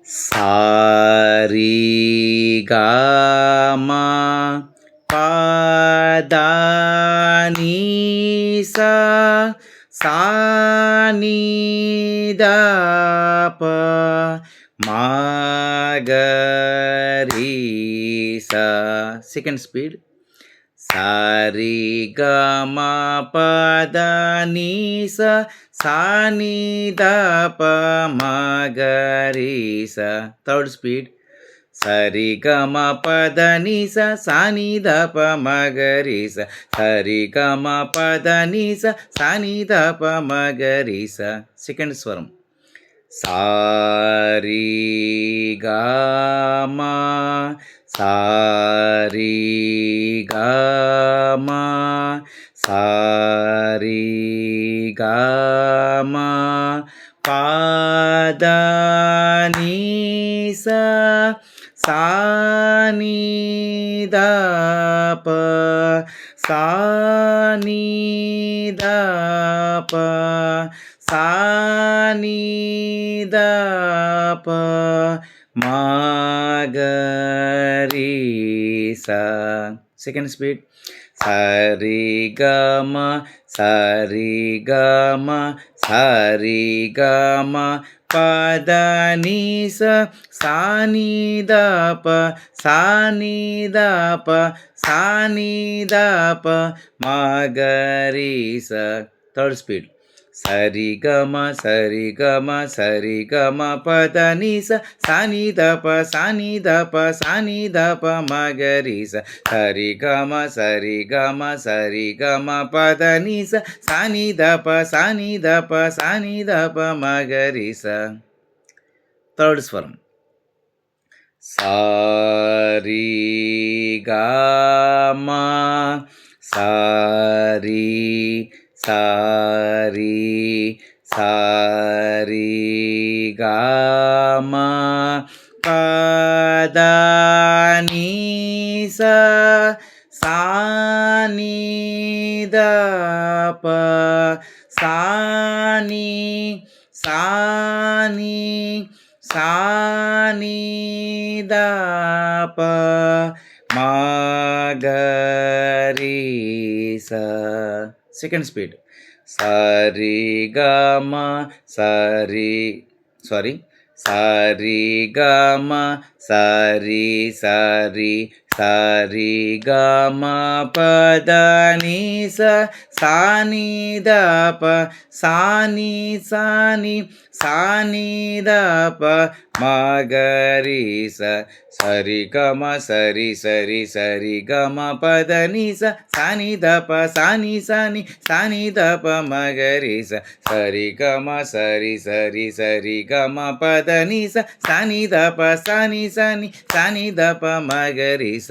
सा री गा मा पा दा नी सा सा नी ದ ಪ ಮಾ ಗ ರಿ ಸ. Second speed. ಸ ರಿ ಗ ಮ ಪ ದ ನಿ ಸ ಸಾ ನಿ ದ ಪ ಮ ಗ ರಿ ಸ. Third speed. ಸ ರಿ ಗ ಮ ಪ ದ ನಿ ಸ ಸಾ ನಿ ದ ಪ ಮ ಗ ರಿ ಸ. ಸ ರಿ ಗ ಮ ಪ ದ ನಿ ಸ ಸಾ ನಿ ದ ಪ ಮ ಗ ರಿ ಸ. ಸೆಕೆಂಡ್ ಸ್ವರಂ. सा री गा मा सा री गा मा सा री गा मा पा दा नी सा सा नी ದ ಪ ಸಾ ನಿ ದ ಪ ಸಾ ನಿ ದ ಪ ಮ ಗ ರಿ ಸ. Second speed. ಸ ರಿ ಗ ಮ ಸ ರಿ ಗ ಮ ಸ ರಿ ಗ ಮ ಪ ದ ನಿ ಸ ಸಾ ನಿ ದ ಪ ಸಾ ನಿ ದ ಪ ಸಾ ನಿ ದ ಪ ಮ ಗ ರಿ ಸ. Third speed. ಸ ರಿ ಗ ಮ ಸ ರಿ ಗ ಮ ಸ ರಿ ಗ ಮ ಪ ದ ನಿ ಸ ಸಾ ನಿ ದ ಪ ಸಾ ನಿ ದ ಪ ಸಾ ನಿ ದ ಪ ಮ ಗ ರಿ ಸ. ಸ ರಿ ಗ ಮ ಸ ರಿ ಗ ಮ ಸ ರಿ ಗ ಮ ಪ ದ ನಿ ಸ ಸಾ ನಿ ದ ಪ ಸಾ ನಿ ದ ಪ ಸಾ ನಿ ದ ಪ ಮ ಗ ರಿ ಸ. ಥರ್ಡ್ ಸ್ವರಂ. ಸ ರಿ ಗ ಮ ಸ ರಿ ಸ ರಿ ಸ ರಿ ಗ ಮ ಪ ದ ನಿ ಸ ಸಾ ನಿ ದ ಪ ಸಾ ನಿ ಸಾ ನಿ ಸಾ ನಿ ದ ಪ ಮ ಗ ರಿ ಸ. Second speed. ಸ ರಿ ಗ ಮ ಸ ರಿ ಸಾರಿ ಸ ರಿ ಗ ಮ ಸ ರಿ ಸ ರಿ ಸ ರಿ ಗ ಮ ಪ ದ ನಿ ಸ ಸಾ ನಿ ದ ಪ ಸಾ ನಿ ಸಾ ನಿ ಸಾ ನಿ ದ ಪ ಮ ಗ ರಿ ಸ. ಸ ರಿ ಗ ಮ ಸ ರಿ ಸ ರಿ ಸ ರಿ ಗ ಮ ಪ ದ ನಿ ಸ ಸಾ ನಿ ದ ಪ ಸಾ ನಿ ಸಾ ನಿ ಸಾ ನಿ ದ ಪ ಮ ಗ ರಿ ಸ. ಸ ರಿ ಗ ಮ ಸ ರಿ ಸ ರಿ ಸ ರಿ ಗ ಮ ಪ ದ ನಿ ಸ ಸಾ ನಿ ದ ಪ ಸಾ ನಿ ಸಾ ನಿ ಸಾ ನಿ ದ ಪ ಮ ಗ ರಿ ಸ.